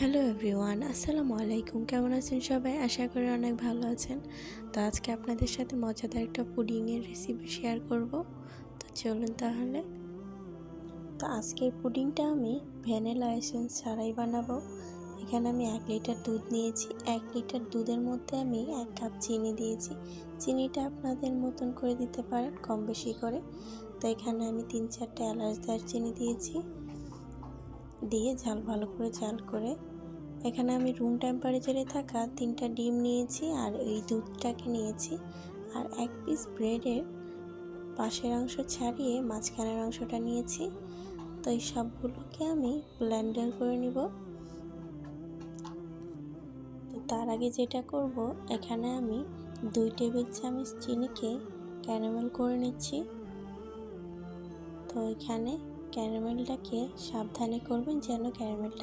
Hello everyone, আসসালামু আলাইকুম। কেমন আছেন সবাই? আশা করি অনেক ভালো আছেন। তো আজকে আপনাদের সাথে মজাদার একটা পুডিংয়ের রেসিপি শেয়ার করব। তো চলুন তাহলে। তো আজকের পুডিংটা আমি ভ্যানিলা এসেন্স ছাড়াই বানাবো। এখানে আমি 1 লিটার দুধ নিয়েছি। 1 লিটার দুধের মধ্যে আমি 1 কাপ চিনি দিয়েছি। চিনিটা আপনাদের মতন করে দিতে পারেন, কম বেশি করে। তো এখানে আমি 3-4টা এলাচ দারচিনি দিয়েছি। দিয়ে ভালো করে জাল করে এখানে আমি রুম টেম্পারেচারে থাকা 3টা ডিম নিয়েছি আর এই দুধটাকে নিয়েছি আর 1 পিস ব্রেডের পাশের অংশ ছাড়িয়ে মাঝখানের অংশটা নিয়েছি। তো এই সবগুলোকে আমি ব্লেন্ডার করে নিব। তো তার আগে যেটা করব, এখানে আমি 2 টেবিল চামচ চিনিকে ক্যারামেল করে নিচ্ছি। তো এখানে ক্যারামেলটাকে সাবধানে করবেন যেন ক্যারামেলটা